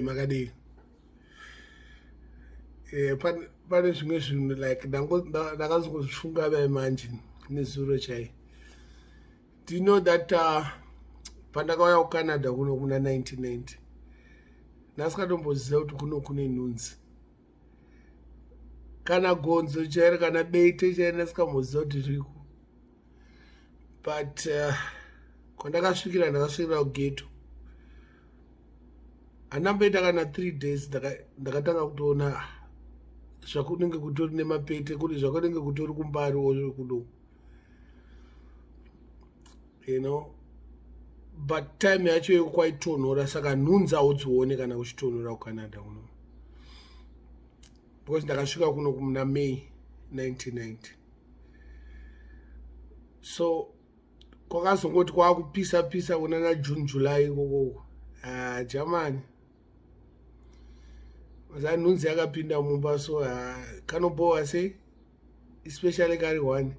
Makadi. Pane zvimwe zvinhu like ndakazongofunga manje nezuro chai. Do you know that Pandakauya kuCanada kuno kuna 1990 ndasikatomboziva kuti kuno kune nhunzi kana gonzo chairo kana bete chairo ndasikamboziva kuti ririko, but ndakasvikira kugeto handamboita kana 3 days ndakatanga kutoona zvakunenge kutori nemapete kuti zvakunenge kutori kumbari ozvo kudo, you know, but time yacho yekwaitonhora saka nhunzi haudzione kana kuchitonhora kuCanada kuno, because ndakasvika kuno muna May 1990. So kwakazongoti kwakupisa kuna naJune July ikoko Germany nhunzi yakapinda mumba, so kanobowa sei especially kari one,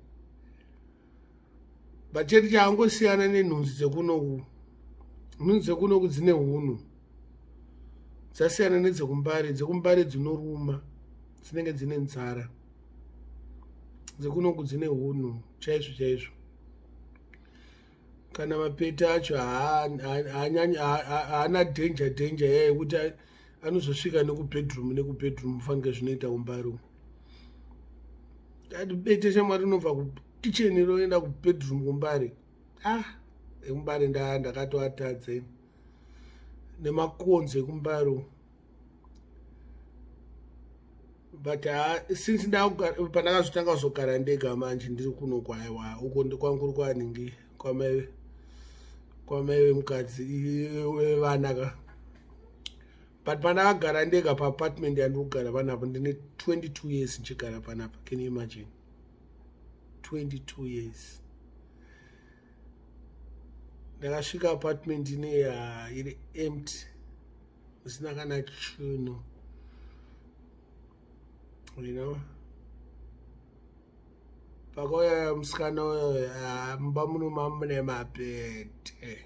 but chete chaangosiyana nenhunzi dzekunoku. Nhunzi dzekunoku dzine hunhu dzasiyana nedzekumbari. Dzekumbari dzinoruma, dzinenge dzine nzara. Dzekunoku dzine hunhu chaizvo chaizvo. Kana mapete acho haana danger yekuti anozosvika nekubedroom fanike zvinoita umbari. Ati bete shamwari rinobva kukicheni roenda kubedroom kumbari. Ekumbari ndakatoatadza nemakonzo ekumbari. But since pandakazotanga kuzogara ndega manje ndiri kuno kwaiwa uko ndikwangu kwaningi kwamai vemukadzi vevana ka. But pandakagara ndega paapartment yandiri kugara panapa ndine 22 years ndichigara panapa. Can you imagine? 22 years. Ndakasvika apartment iri empty, musina kana chinhu, you know. Pakauya musikana uyo mumba muno mune mapete.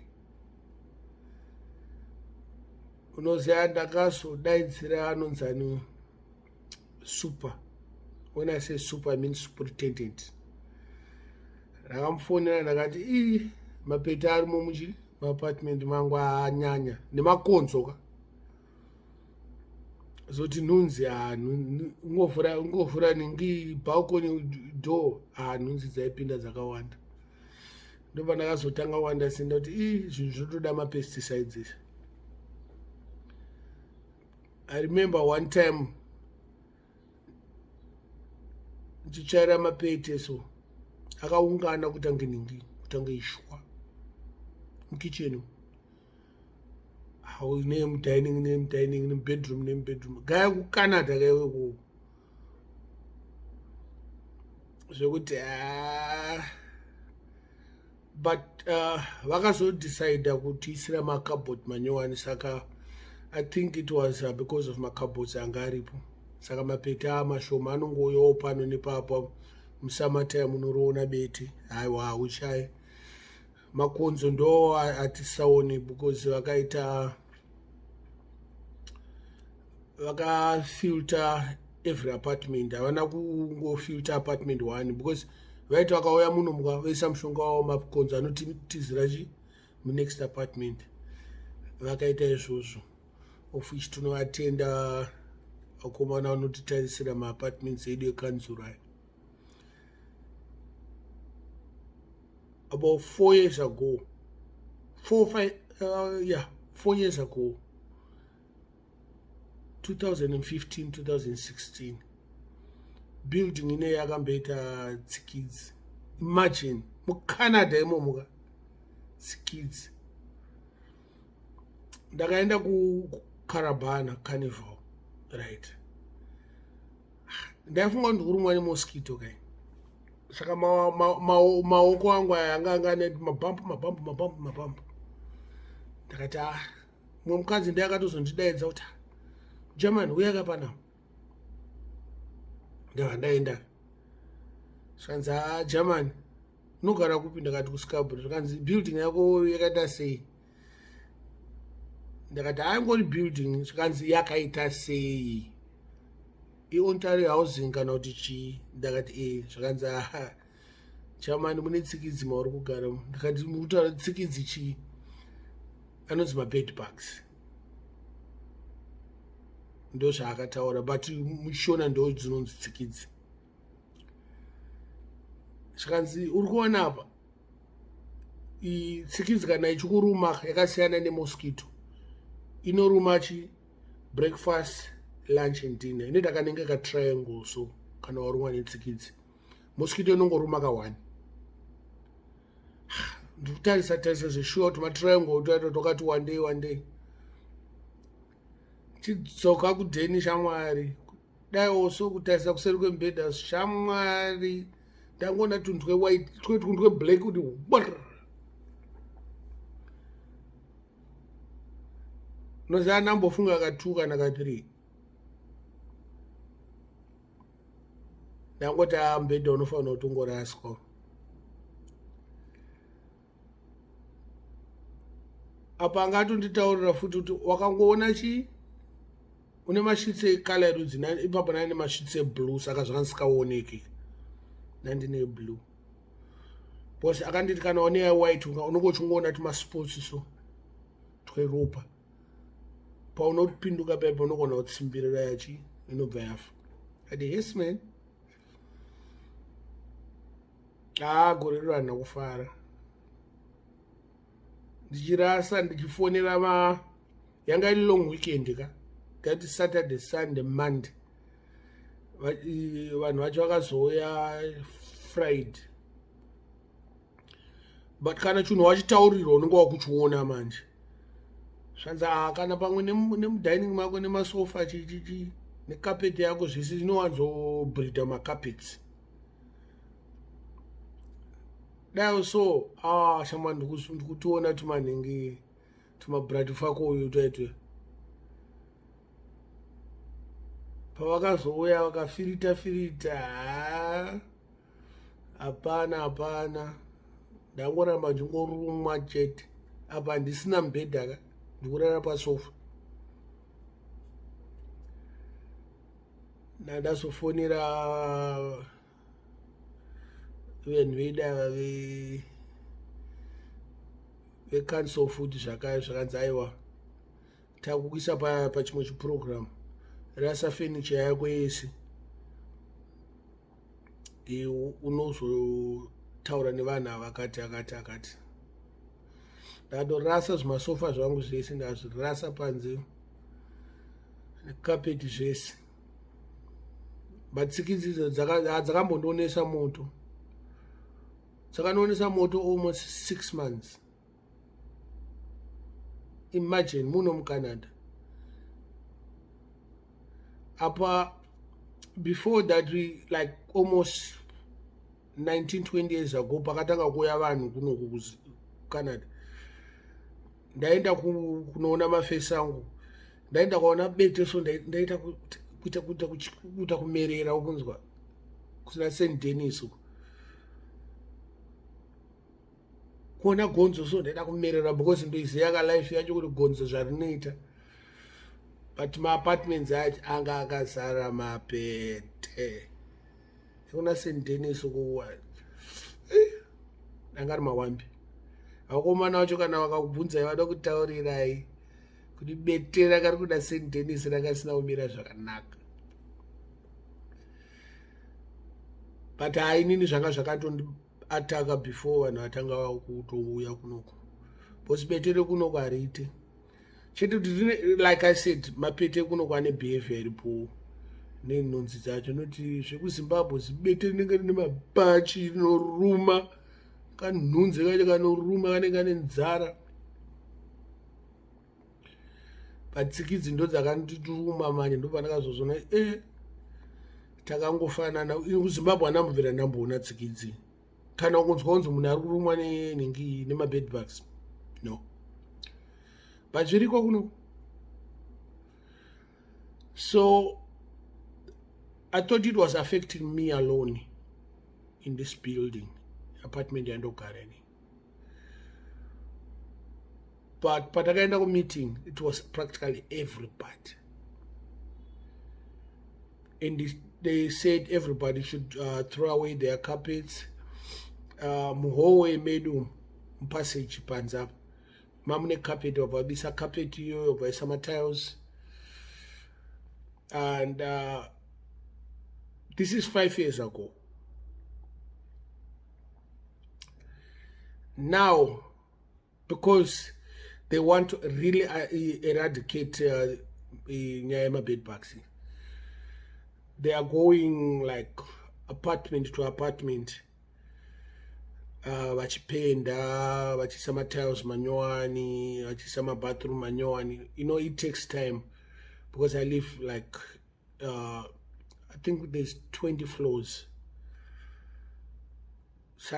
Unoziva ndakazodaidzira anonzani super. When I say super, I mean superintendent. Ndakamufonera ndakati mapete arimo muapartment mangu anyanya nemakonzo ka. Zoti nhunzi ungovhura ningi balcony door nhunzi dzaipinda dzakawanda. Ndobva ndakazotanga wanda senda kuti zvinhu zvotoda mapesticides izvi. I remember one time ndichichaira mapete so akaungana kutange ningi kutange ishwa mukicheni name dining bedroom gaya kuCanada kaiweko zvekuti but vakazodecida kuti isira macupboard manyowani, saka I think it was because of macupboards anga aripo, saka mapete amashoma anongoyawo pano nepapo. Musummertime unoroona bete haiwa hauchai. Makonzo ndo atisaoni because vakafilter every apartment. Havana kungofilter apartment one because vaiti vakauya muno mukavaisa mushonga wavo makonzo anotizira munext apartment. Vakaita izvozvo, of which tinovatenda vakomana vanotitarisira maapartments edu ekanzura. About 4 years ago, 4 years ago, 2015, 2016, building ine yakamboita Tsikidzi. Imagine, muCanada imomo Tsikidzi. Ndakaenda kuCarabana Carnival, right? Ndaifunga ndikurumwa nemosquito kai. Saka maoko angu anga ane mabhampu. Ndakati mumwe mukadzi ndiye akatozondidaidza kuti German uyaka pana. Ndabva ndaenda. Shanzi German unogara kupi? Ndakati kuScarborough. Kanzi building yako yakaita sei? ndakati haingori building zvikanzi yakaita sei iontary housing kana kuti chii ndakati zvakanzi chamani mune tsikidzi mauri kugara ndakati mutaura tsikidzi chii anonzi mabed bugs ndo zvaakataura but mushona ndo dzinonzi tsikidzi zvikanzi uri kuona apa tsikidzi kana ichikuruma yakasiyana nemosquito inoruma chi breakfast lunch and dinner inoita kanenge ka triangle so kana warumwa netsikidzi mosquito inongoruma ka1 ndikutarisa zveshuwa kuti matriangle tokati one day chidzoka kudheni shamwari dai also kutarisa kuseri kwembedha shamwari ndangoona tunhu twewhite tunhu tweblack kuti noziva ndambofunga ka2 kana ka3 ndangoti mbedha unofanira kuti ungoraswa apa angatonditaurira futi kuti wakangoona chii une mashitsi ekala yerudzi ipapo nane mashitsi eblue saka zvakandisingaoneki nandine eblue bcause akanditi kana one white unongochungoona tumasports so tweropa paunopinduka paipo unogona kutsimbirira yachi inobva yafa ati yes man gore riro handina kufara ndichirasa ndichifonera yanga iri long weekend ka ngati Saturday Sunday Monday vanhu vacho vakazouya Friday but kana chinhu wachitaurirwa unenge wakuchiona manje zvanzi kana pamwe nemudining mako nemasofa chichichi nekapeti yako zvese inowanzobhridha makapeti dai so shama ndikutiona tumanenge tumabrati fako uyu taitwe pavakazouya vakafirita hapana ndangoramba ndingorumwa chete apa handisina mubhedha ka ndikurara pasofa nandazofonera vanhu veidava vecouncil futi zvakanzi aiwa takukuisa pachimwe chiprogramu rasa furniture yako yese unozotaura nevanhu akati ndatorasa zvimasofa zvangu zvese ndazvirasa panze nekapeti zvese but tsikidzi idzo dzakambondionesa moto dzakanoonesa moto almost 6 months imagine muno mucanada apa before that we like almost 19-20 years ago pakatanga kuuya vanhu kuno kucanada ndaenda kunoona mafesi angu ndaenda kuona bete so ndaita kuita kumerera ukunzwa kusina St. Denis kuona gonzo so ndaida kumerera because ndoiziva kalife yacho kuti gonzo zvarinoita but maapartments acho anga akazara mapete kuna St. Denis kuwa anga ari mawambi vakomana vacho kana vakakubvunzai vada kutaurirai kuti bete rakari kuda St. Denis rakasina kumira zvakanaka but hainini zvanga zvakandoataka before vanhu vatanga kutouya kunoku bcause bete rekunoku hariite chete kuti like I said mapete kunoku ane behavior iripo nenhunzi dzacho noti zvekuzimbabwe zibete rinenge rine mabachi rinoruma kanhunzi kacho kanoruma kanenge kane nzara but tsikidzi ndo dzakandituruma manje ndo pandakazozona takangofanana kuzimbabwe andambobvira ndamboona tsikidzi kana ukunzwa kunzi munhu ari kurumwa nenhingi nemabedbugs no but zviriko kuno so I thought it was affecting me alone in this building apartment yandogara ini but patakaenda kumeeting, it was practically everybody. And they said everybody should throw away their carpets. Muhallway medu passage panza mamune carpet wabvisa carpet iyo wabvisa matiles. And this is 5 years ago. Now, because they want to really eradicate Nyama bed bugs, they are going like apartment to apartment, vachipenda, vachisama tiles manyowani, vachisama bathroom manyowani. You know, it takes time because I live like I think there's 20 floors.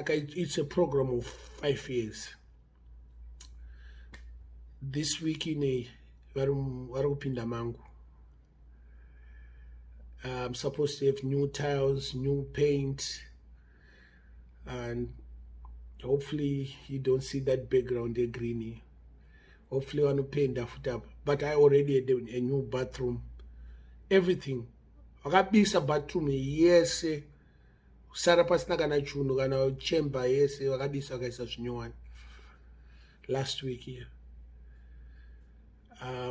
It's a program of 5 years. This week in varikupinda mangu. I'm supposed to have new tiles, new paint, and hopefully you don't see that background there greeny. Hopefully I want to paint that foot up. But I already had a new bathroom. Everything. Vakabisa bathroom yes. Sara pasina kana chuno kana chamber yes. Vakabisa vakaisa zvinyowani. Last week here.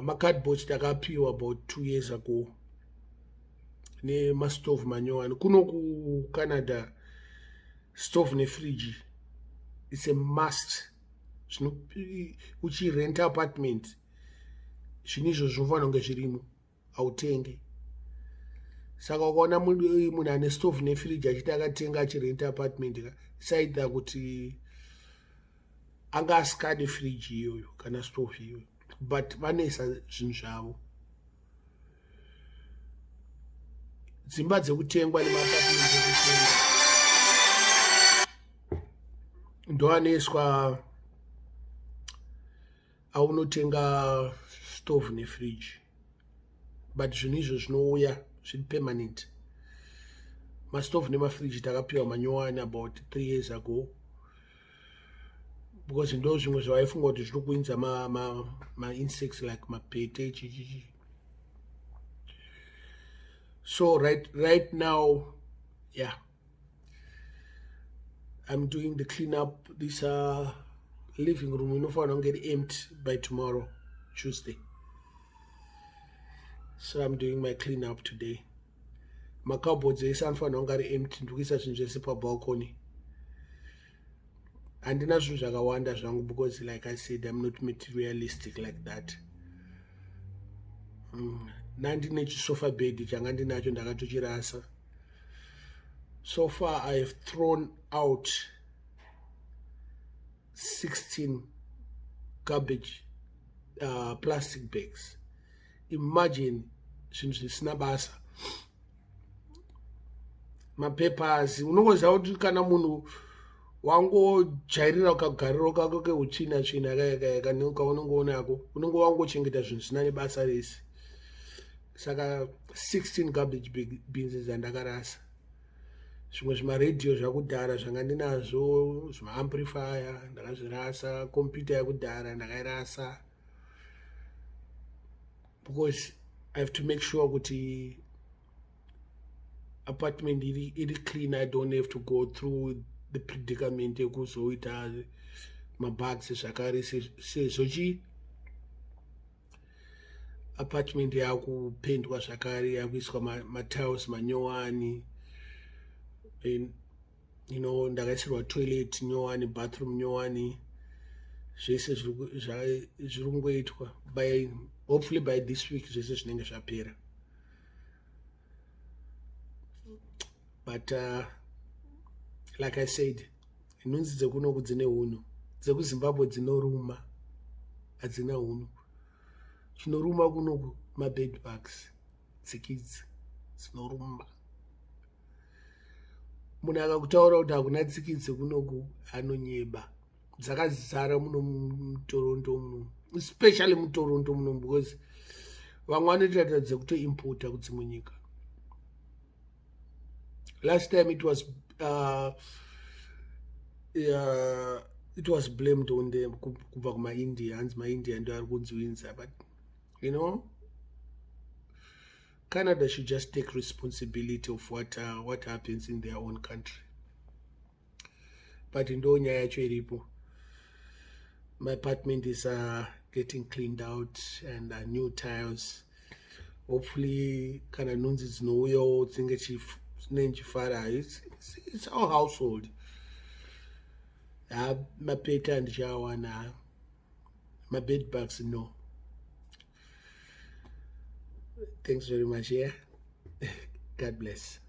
My cardboard takapiwa about 2 years ago. Ne stove manyowani. Kuno ku Canada stove ne fridge. It's a must. Uchi rent apartment. Zvinizvo zvinofana kunge zvirimo. Autenge. Saka ukaona munhu ane stove ne fridge achiti akatenga achirenta apartment saida kuti anga asikade fridge iyoyo kana stove iyoyo. But vanesa zvinhu zvavo. Dzimba dzekutengwa nemapartment ekutengwa ndoaneswa aunotenga stove ne fridge. But zvinhu izvo zvinouya zviri permanent. Mastove nemafridge takapiwa manyowani about 3 years ago. Because ndo zvimwe zvavaifunga kuti zviri kuinza ma insects like mapete chichichi. So right now, yeah, I'm doing the cleanup. This living room unofana kunge empty by tomorrow, Tuesday. So I'm doing my cleanup today. My cupboards anofana kunge empty ndikuisa zvinhu zvese pabalcony. Handina zvinhu zvakawanda zvangu because like I said, I'm not materialistic like that. Nandine chisofa bed changa ndinacho ndakatochirasa. So far I have thrown out 16 garbage plastic bags. Imagine zvinhu zvisina basa. Mapapers unoziva kuti kana munhu wangojairira ukagarira kako keutsvina tsvina kayaka unongoonako unonge wangochengeta zvinhu zvisina nebasa rese. Saka 16 garbage bins dzandakarasa. Zvimwe zvimaradio zvakudhara zvanga ndinazvo, zvimaamplifier ndakazvirasa, computer yakudhara ndakairasa. Because I have to make sure kuti apartment iri clean. I don't have to go through the predicament ekuzoita mabugs zvakare sezvo apartment yakupendwa zvakare yakuiswa matiles manyowani. You know, ndakaisirwa toilet nyowani, bathroom nyowani. Zvese zviri kungoitwa. Hopefully by this week zvese zvinenge zvapera. But like I said, nhudzi dzekunoku dzine hunhu. DzekuZimbabwe dzinoruma. Hadzina hunhu. Chinoruma kunoku mabed bugs. Tsikidzi dzinoruma. Munhu akakutaura kuti hakuna tsikidzi kunoku anonyeba. Dzakazara muno mutoronto muno. Especially mutoronto muno because vamwe vanotoita dzekutoimporta kudzimwe nyika. Last time it was it was blamed on them kubva kumaindia, hanzi maindia ndo ari kunzwinza. But you know, Canada should just take responsibility of what happens in their own country. But ndo nyaya yacho iripo. My apartment is getting cleaned out and new tiles. Hopefully kana nhunzi dzinouyawo dzinge chifara. It's our household. Mapete handichawana, my bed bugs, no. Thanks very much, yeah. God bless.